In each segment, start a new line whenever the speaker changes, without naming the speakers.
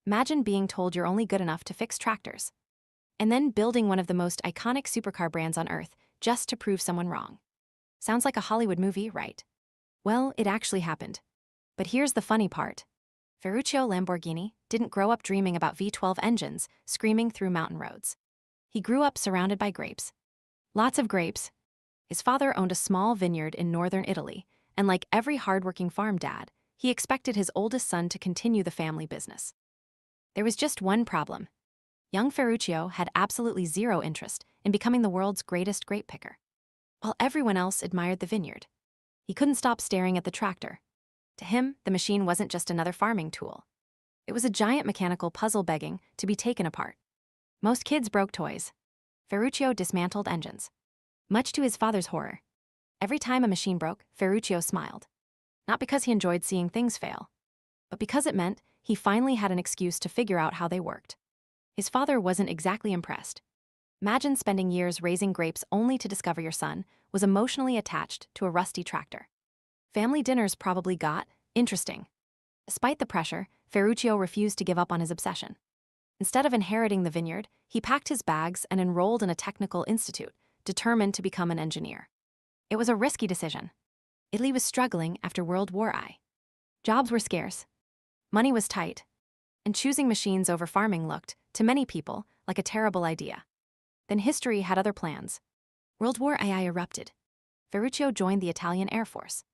Imagine being told you're only good enough to fix tractors, and then building one of the most iconic supercar brands on Earth just to prove someone wrong. Sounds like a Hollywood movie, right? Well, it actually happened. But here's the funny part. Ferruccio Lamborghini didn't grow up dreaming about V12 engines screaming through mountain roads. He grew up surrounded by grapes. Lots of grapes. His father owned a small vineyard in northern Italy, and like every hardworking farm dad, he expected his oldest son to continue the family business. There was just one problem. Young Ferruccio had absolutely zero interest in becoming the world's greatest grape picker. While everyone else admired the vineyard, he couldn't stop staring at the tractor. To him, the machine wasn't just another farming tool. It was a giant mechanical puzzle begging to be taken apart. Most kids broke toys. Ferruccio dismantled engines. Much to his father's horror. Every time a machine broke, Ferruccio smiled. Not because he enjoyed seeing things fail, but because it meant he finally had an excuse to figure out how they worked. His father wasn't exactly impressed. Imagine spending years raising grapes only to discover your son was emotionally attached to a rusty tractor. Family dinners probably got interesting. Despite the pressure, Ferruccio refused to give up on his obsession. Instead of inheriting the vineyard, he packed his bags and enrolled in a technical institute, determined to become an engineer. It was a risky decision. Italy was struggling after World War I. Jobs were scarce. Money was tight. And choosing machines over farming looked, to many people, like a terrible idea. Then history had other plans. World War II erupted. Ferruccio joined the Italian Air Force.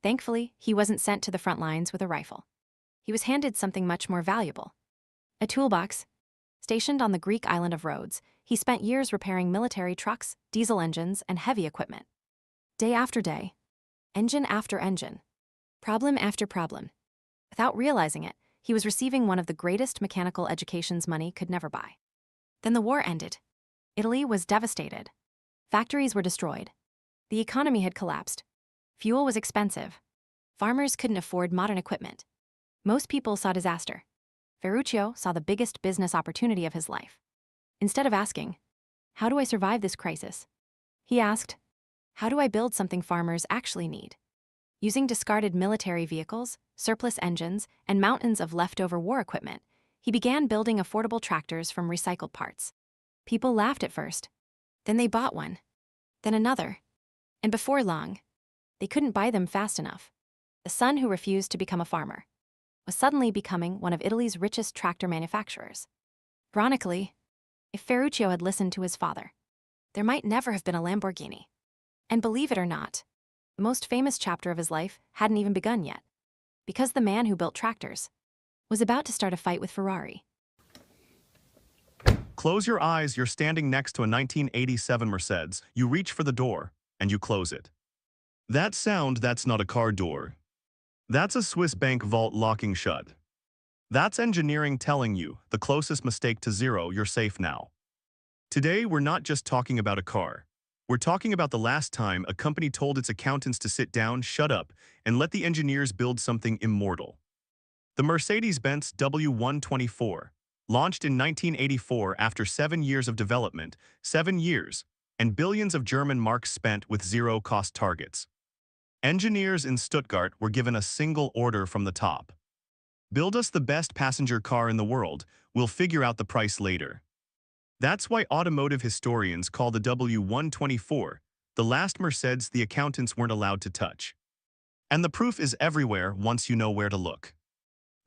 Thankfully, he wasn't sent to the front lines with a rifle. He was handed something much more valuable. A toolbox. Stationed on the Greek island of Rhodes, he spent years repairing military trucks, diesel engines, and heavy equipment. Day after day, engine after engine, problem after problem. Without realizing it, he was receiving one of the greatest mechanical educations money could never buy. Then the war ended. Italy was devastated. Factories were destroyed. The economy had collapsed. Fuel was expensive. Farmers couldn't afford modern equipment. Most people saw disaster. Ferruccio saw the biggest business opportunity of his life. Instead of asking, "How do I survive this crisis?" he asked, "How do I build something farmers actually need?" Using discarded military vehicles, surplus engines, and mountains of leftover war equipment, he began building affordable tractors from recycled parts. People laughed at first. Then they bought one. Then another. And before long, they couldn't buy them fast enough. The son who refused to become a farmer was suddenly becoming one of Italy's richest tractor manufacturers. Ironically, if Ferruccio had listened to his father, there might never have been a Lamborghini. And believe it or not, the most famous chapter of his life hadn't even begun yet, because the man who built tractors was about to start a fight with Ferrari.
Close your eyes, you're standing next to a 1987 Mercedes. You reach for the door, and you close it. That sound, that's not a car door. That's a Swiss bank vault locking shut. That's engineering telling you, the closest mistake to zero, you're safe now. Today, we're not just talking about a car. We're talking about the last time a company told its accountants to sit down, shut up, and let the engineers build something immortal. The Mercedes-Benz W124, launched in 1984 after 7 years of development, 7 years, and billions of German marks spent with zero-cost targets. Engineers in Stuttgart were given a single order from the top. Build us the best passenger car in the world, we'll figure out the price later. That's why automotive historians call the W124 the last Mercedes the accountants weren't allowed to touch. And the proof is everywhere once you know where to look.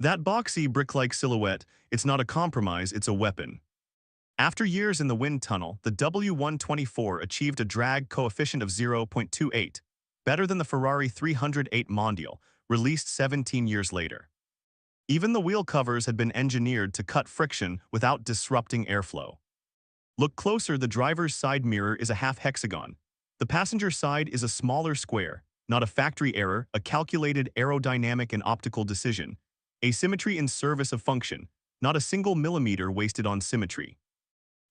That boxy, brick-like silhouette, it's not a compromise, it's a weapon. After years in the wind tunnel, the W124 achieved a drag coefficient of 0.28, better than the Ferrari 308 Mondial, released 17 years later. Even the wheel covers had been engineered to cut friction without disrupting airflow. Look closer, the driver's side mirror is a half hexagon. The passenger side is a smaller square, not a factory error, a calculated aerodynamic and optical decision. Asymmetry in service of function, not a single millimeter wasted on symmetry.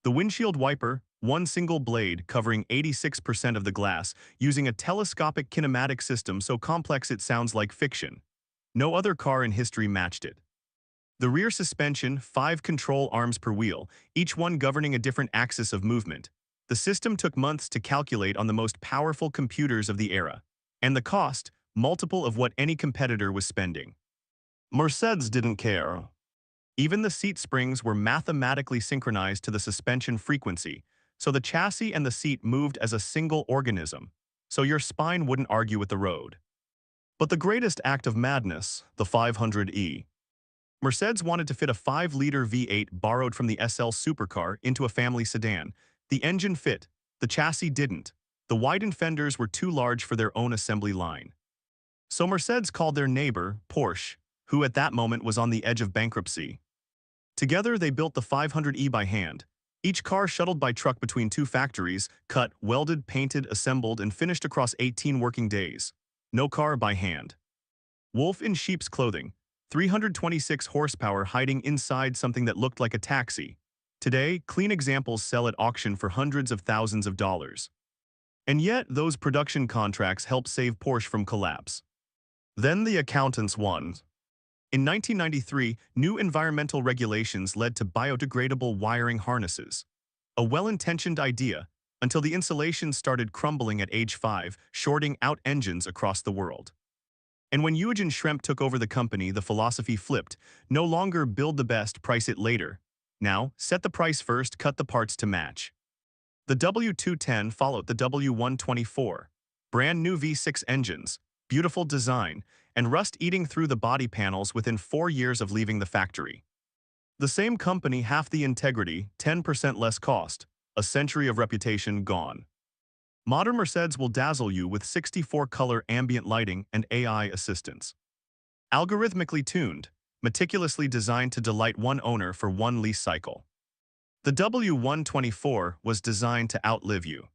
The windshield wiper, one single blade covering 86% of the glass, using a telescopic kinematic system so complex it sounds like fiction. No other car in history matched it. The rear suspension, 5 control arms per wheel, each one governing a different axis of movement. The system took months to calculate on the most powerful computers of the era. And the cost, multiple of what any competitor was spending. Mercedes didn't care. Even the seat springs were mathematically synchronized to the suspension frequency, so the chassis and the seat moved as a single organism, so your spine wouldn't argue with the road. But the greatest act of madness, the 500e. Mercedes wanted to fit a 5-liter V8 borrowed from the SL supercar into a family sedan. The engine fit, the chassis didn't. The widened fenders were too large for their own assembly line. So Mercedes called their neighbor, Porsche, who at that moment was on the edge of bankruptcy. Together, they built the 500e by hand. Each car shuttled by truck between two factories, cut, welded, painted, assembled, and finished across 18 working days. No car by hand. Wolf in sheep's clothing, 326 horsepower hiding inside something that looked like a taxi. Today, clean examples sell at auction for hundreds of thousands of dollars. And yet, those production contracts helped save Porsche from collapse. Then the accountants won. In 1993, new environmental regulations led to biodegradable wiring harnesses. A well-intentioned idea, until the insulation started crumbling at age 5, shorting out engines across the world. And when Eugen Schrempp took over the company, the philosophy flipped. No longer build the best, price it later. Now, set the price first, cut the parts to match. The W210 followed the W124. Brand new V6 engines, beautiful design, and rust eating through the body panels within 4 years of leaving the factory. The same company, half the integrity, 10% less cost, a century of reputation gone. Modern Mercedes will dazzle you with 64-color ambient lighting and AI assistance. Algorithmically tuned, meticulously designed to delight one owner for one lease cycle. The W124 was designed to outlive you.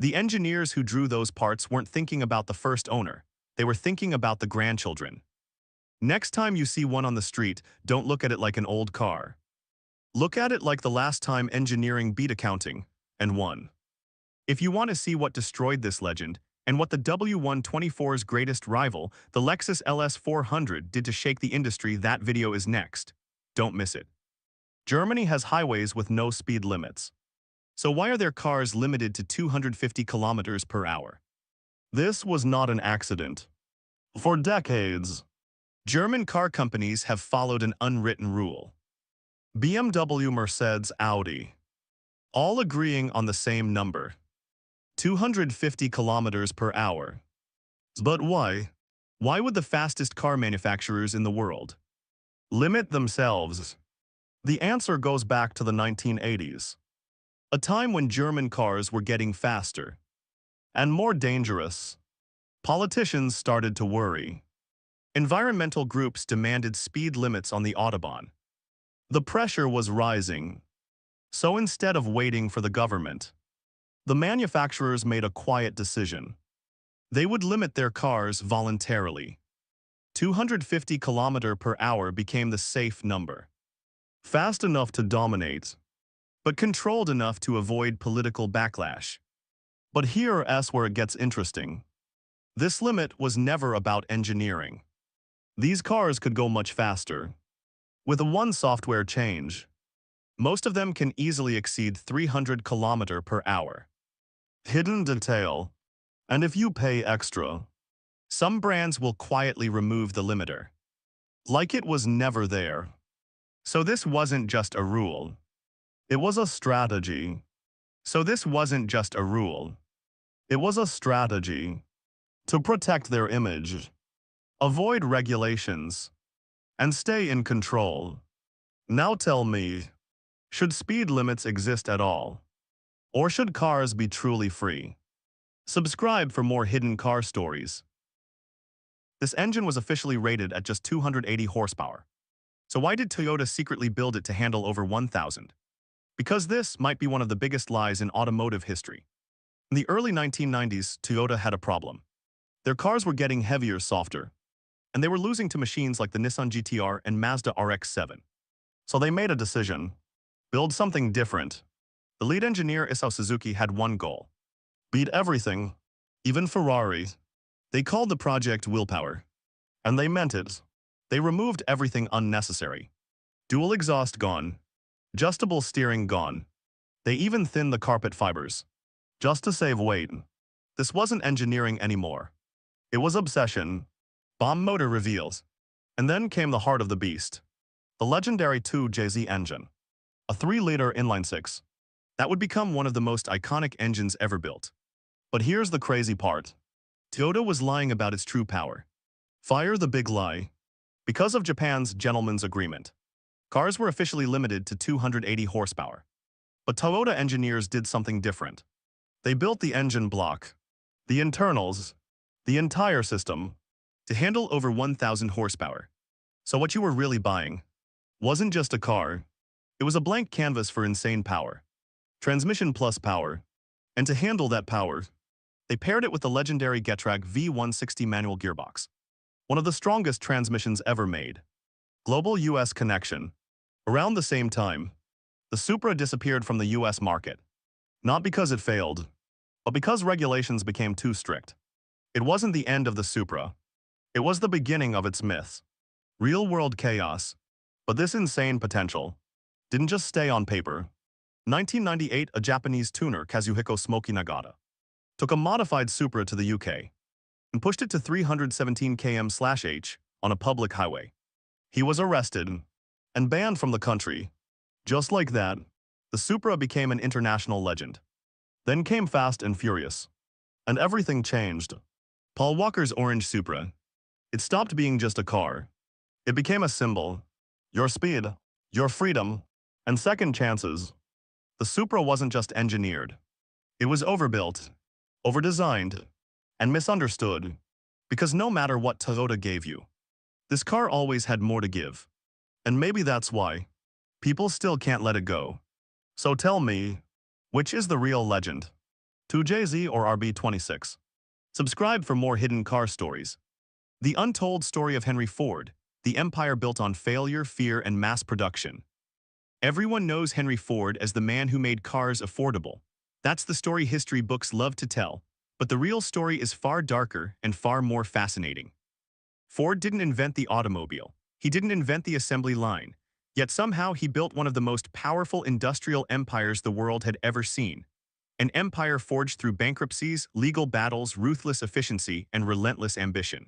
The engineers who drew those parts weren't thinking about the first owner. They were thinking about the grandchildren. Next time you see one on the street, don't look at it like an old car. Look at it like the last time engineering beat accounting, and won. If you want to see what destroyed this legend, and what the W124's greatest rival, the Lexus LS400, did to shake the industry, that video is next. Don't miss it. Germany has highways with no speed limits. So why are their cars limited to 250 kilometers per hour? This was not an accident. For decades, German car companies have followed an unwritten rule. BMW, Mercedes, Audi, all agreeing on the same number. 250 kilometers per hour. But why? Why would the fastest car manufacturers in the world limit themselves? The answer goes back to the 1980s, a time when German cars were getting faster and more dangerous. Politicians started to worry. Environmental groups demanded speed limits on the Autobahn. The pressure was rising. So instead of waiting for the government, the manufacturers made a quiet decision. They would limit their cars voluntarily. 250 km per hour became the safe number. Fast enough to dominate, but controlled enough to avoid political backlash. But here's where it gets interesting. This limit was never about engineering. These cars could go much faster. With one software change, most of them can easily exceed 300 km per hour. Hidden detail. And if you pay extra, some brands will quietly remove the limiter, like it was never there. So this wasn't just a rule. It was a strategy. So this wasn't just a rule. It was a strategy to protect their image, avoid regulations, and stay in control. Now tell me, should speed limits exist at all? Or should cars be truly free? Subscribe for more hidden car stories. This engine was officially rated at just 280 horsepower. So why did Toyota secretly build it to handle over 1,000? Because this might be one of the biggest lies in automotive history. In the early 1990s, Toyota had a problem. Their cars were getting heavier, softer, and they were losing to machines like the Nissan GT-R and Mazda RX-7. So they made a decision: build something different. The lead engineer, Isao Suzuki, had one goal: beat everything, even Ferrari. They called the project Willpower, and they meant it. They removed everything unnecessary. Dual exhaust gone. Adjustable steering gone. They even thinned the carpet fibers, just to save weight. This wasn't engineering anymore. It was obsession. Bomb motor reveals. And then came the heart of the beast. The legendary 2JZ engine, a 3-liter inline-six, that would become one of the most iconic engines ever built. But here's the crazy part. Toyota was lying about its true power. Fire the big lie. Because of Japan's gentleman's agreement, cars were officially limited to 280 horsepower. But Toyota engineers did something different. They built the engine block, the internals, the entire system, to handle over 1,000 horsepower. So what you were really buying wasn't just a car, it was a blank canvas for insane power. Transmission plus power. And to handle that power, they paired it with the legendary Getrag V160 manual gearbox, one of the strongest transmissions ever made. Global US connection. Around the same time, the Supra disappeared from the US market. Not because it failed, but because regulations became too strict. It wasn't the end of the Supra. It was the beginning of its myths. Real-world chaos. But this insane potential didn't just stay on paper. 1998, a Japanese tuner, Kazuhiko Smoky Nagata, took a modified Supra to the UK and pushed it to 317 km/h on a public highway. He was arrested and banned from the country. Just like that, the Supra became an international legend. Then came Fast and Furious, and everything changed. Paul Walker's orange Supra. It stopped being just a car. It became a symbol. Your speed, your freedom, and second chances. The Supra wasn't just engineered. It was overbuilt, overdesigned, and misunderstood. Because no matter what Toyota gave you, this car always had more to give. And maybe that's why people still can't let it go. So tell me, which is the real legend? 2JZ or RB26? Subscribe for more hidden car stories. The untold story of Henry Ford, the empire built on failure, fear, and mass production. Everyone knows Henry Ford as the man who made cars affordable. That's the story history books love to tell, but the real story is far darker and far more fascinating. Ford didn't invent the automobile. He didn't invent the assembly line. Yet somehow he built one of the most powerful industrial empires the world had ever seen. An empire forged through bankruptcies, legal battles, ruthless efficiency, and relentless ambition.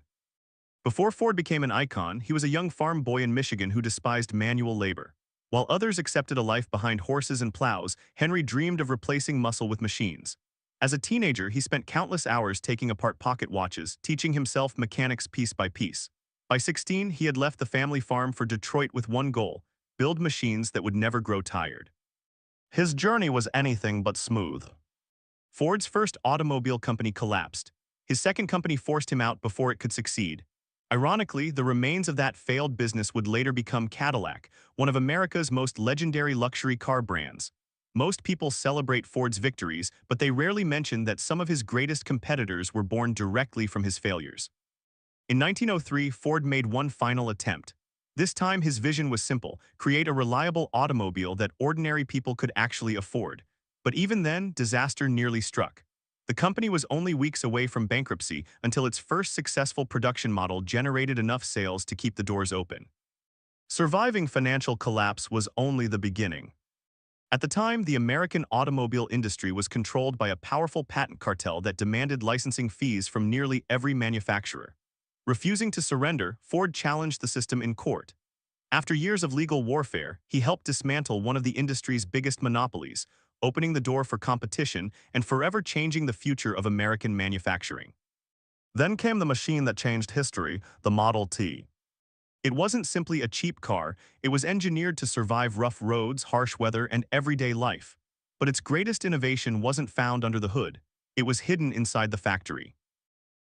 Before Ford became an icon, he was a young farm boy in Michigan who despised manual labor. While others accepted a life behind horses and plows, Henry dreamed of replacing muscle with machines. As a teenager, he spent countless hours taking apart pocket watches, teaching himself mechanics piece by piece. By 16, he had left the family farm for Detroit with one goal: build machines that would never grow tired. His journey was anything but smooth. Ford's first automobile company collapsed. His second company forced him out before it could succeed. Ironically, the remains of that failed business would later become Cadillac, one of America's most legendary luxury car brands. Most people celebrate Ford's victories, but they rarely mention that some of his greatest competitors were born directly from his failures. In 1903, Ford made one final attempt. This time his vision was simple: create a reliable automobile that ordinary people could actually afford. But even then, disaster nearly struck. The company was only weeks away from bankruptcy until its first successful production model generated enough sales to keep the doors open. Surviving financial collapse was only the beginning. At the time, the American automobile industry was controlled by a powerful patent cartel that demanded licensing fees from nearly every manufacturer. Refusing to surrender, Ford challenged the system in court. After years of legal warfare, he helped dismantle one of the industry's biggest monopolies, opening the door for competition and forever changing the future of American manufacturing. Then came the machine that changed history, the Model T. It wasn't simply a cheap car, it was engineered to survive rough roads, harsh weather, and everyday life. But its greatest innovation wasn't found under the hood, it was hidden inside the factory.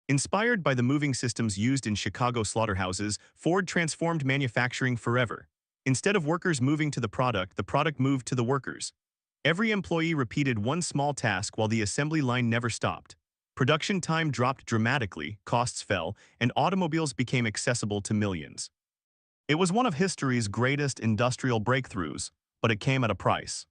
Inspired by the moving systems used in Chicago slaughterhouses, Ford transformed manufacturing forever. Instead of workers moving to the product moved to the workers. Every employee repeated one small task while the assembly line never stopped. Production time dropped dramatically, costs fell, and automobiles became accessible to millions. It was one of history's greatest industrial breakthroughs, but it came at a price.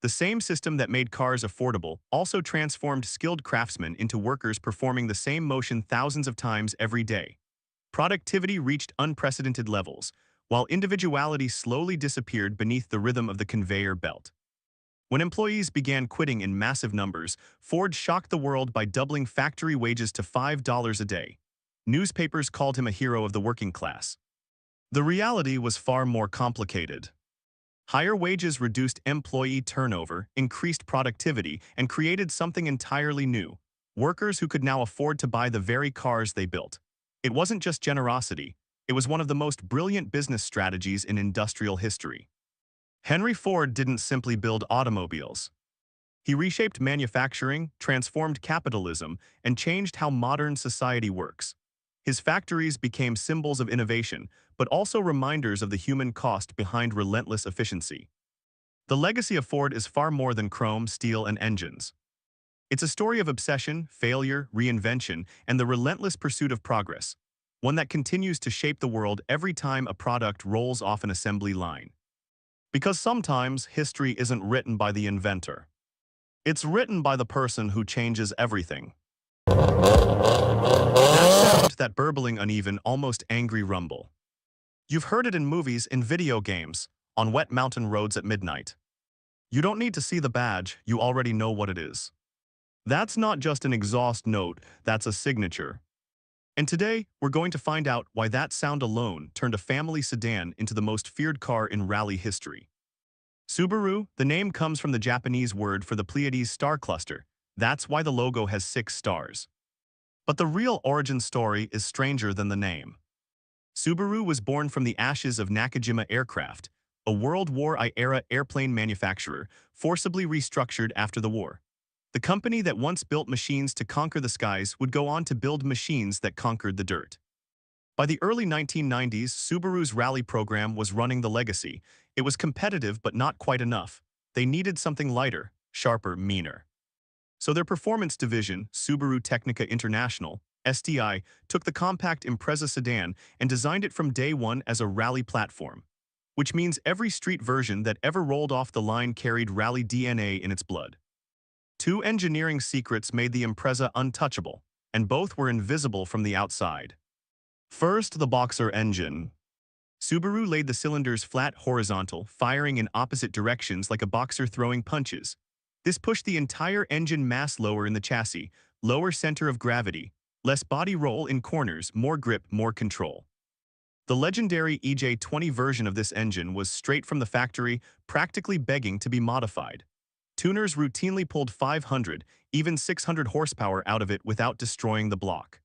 The same system that made cars affordable also transformed skilled craftsmen into workers performing the same motion thousands of times every day. Productivity reached unprecedented levels, while individuality slowly disappeared beneath the rhythm of the conveyor belt. When employees began quitting in massive numbers, Ford shocked the world by doubling factory wages to $5 a day. Newspapers called him a hero of the working class. The reality was far more complicated. Higher wages reduced employee turnover, increased productivity, and created something entirely new: workers who could now afford to buy the very cars they built. It wasn't just generosity, it was one of the most brilliant business strategies in industrial history. Henry Ford didn't simply build automobiles. He reshaped manufacturing, transformed capitalism, and changed how modern society works. His factories became symbols of innovation, but also reminders of the human cost behind relentless efficiency. The legacy of Ford is far more than chrome, steel, and engines. It's a story of obsession, failure, reinvention, and the relentless pursuit of progress, one that continues to shape the world every time a product rolls off an assembly line. Because sometimes history isn't written by the inventor. It's written by the person who changes everything. That sound, that burbling, uneven, almost angry rumble. You've heard it in movies, in video games, on wet mountain roads at midnight. You don't need to see the badge, you already know what it is. That's not just an exhaust note, that's a signature. And today, we're going to find out why that sound alone turned a family sedan into the most feared car in rally history. Subaru, the name comes from the Japanese word for the Pleiades star cluster. That's why the logo has 6 stars. But the real origin story is stranger than the name. Subaru was born from the ashes of Nakajima Aircraft, a World War I-era airplane manufacturer forcibly restructured after the war. The company that once built machines to conquer the skies would go on to build machines that conquered the dirt. By the early 1990s, Subaru's rally program was running the legacy. It was competitive but not quite enough. They needed something lighter, sharper, meaner. So their performance division, Subaru Technica International, STI, took the compact Impreza sedan and designed it from day one as a rally platform, which means every street version that ever rolled off the line carried rally DNA in its blood. 2 engineering secrets made the Impreza untouchable, and both were invisible from the outside. First, the boxer engine. Subaru laid the cylinders flat horizontal, firing in opposite directions like a boxer throwing punches. This pushed the entire engine mass lower in the chassis, lower center of gravity, less body roll in corners, more grip, more control. The legendary EJ20 version of this engine was straight from the factory, practically begging to be modified. Tuners routinely pulled 500, even 600 horsepower out of it without destroying the block.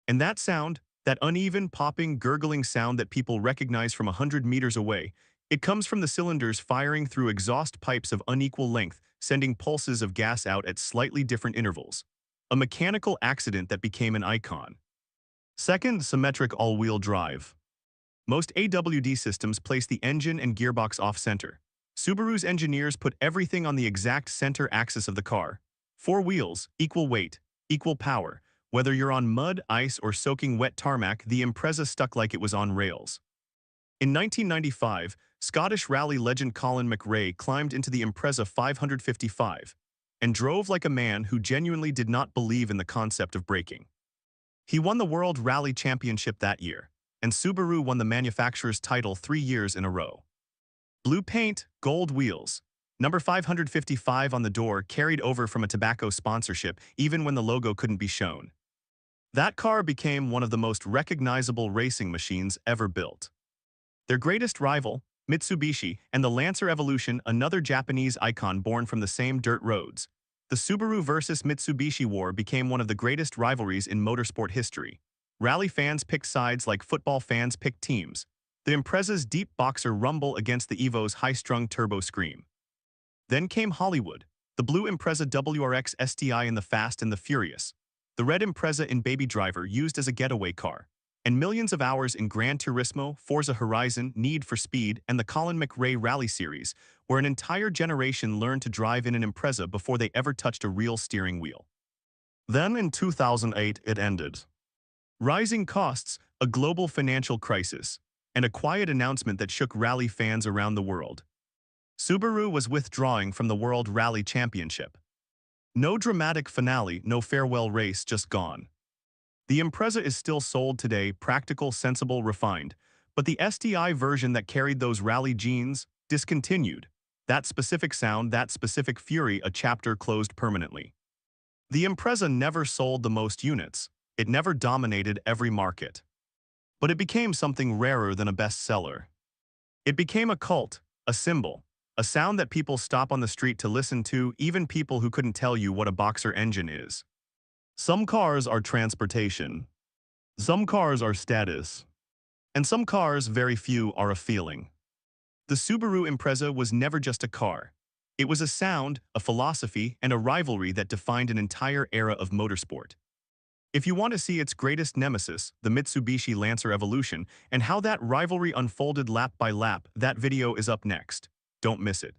And that sound, that uneven, popping, gurgling sound that people recognize from 100 meters away, it comes from the cylinders firing through exhaust pipes of unequal length, sending pulses of gas out at slightly different intervals. A mechanical accident that became an icon. Second, symmetric all-wheel drive. Most AWD systems place the engine and gearbox off-center. Subaru's engineers put everything on the exact center axis of the car. 4 wheels, equal weight, equal power. Whether you're on mud, ice, or soaking wet tarmac, the Impreza stuck like it was on rails. In 1995, Scottish rally legend Colin McRae climbed into the Impreza 555 and drove like a man who genuinely did not believe in the concept of braking. He won the World Rally Championship that year, and Subaru won the manufacturer's title 3 years in a row. Blue paint, gold wheels. Number 555 on the door carried over from a tobacco sponsorship even when the logo couldn't be shown. That car became one of the most recognizable racing machines ever built. Their greatest rival, Mitsubishi, and the Lancer Evolution, another Japanese icon born from the same dirt roads. The Subaru versus Mitsubishi war became one of the greatest rivalries in motorsport history. Rally fans picked sides like football fans picked teams. The Impreza's deep boxer rumble against the Evo's high-strung turbo scream. Then came Hollywood, the blue Impreza WRX STI in The Fast and the Furious, the red Impreza in Baby Driver used as a getaway car, and millions of hours in Gran Turismo, Forza Horizon, Need for Speed, and the Colin McRae Rally Series, where an entire generation learned to drive in an Impreza before they ever touched a real steering wheel. Then in 2008, it ended. Rising costs, a global financial crisis, and a quiet announcement that shook rally fans around the world. Subaru was withdrawing from the World Rally Championship. No dramatic finale, no farewell race, just gone. The Impreza is still sold today, practical, sensible, refined, but the STI version that carried those rally genes, discontinued. That specific sound, that specific fury, a chapter closed permanently. The Impreza never sold the most units. It never dominated every market. but it became something rarer than a bestseller. It became a cult, a symbol, a sound that people stop on the street to listen to, even people who couldn't tell you what a boxer engine is. Some cars are transportation. Some cars are status. And some cars, very few, are a feeling. The Subaru Impreza was never just a car. It was a sound, a philosophy, and a rivalry that defined an entire era of motorsport. If you want to see its greatest nemesis, the Mitsubishi Lancer Evolution, and how that rivalry unfolded lap by lap, that video is up next. Don't miss it.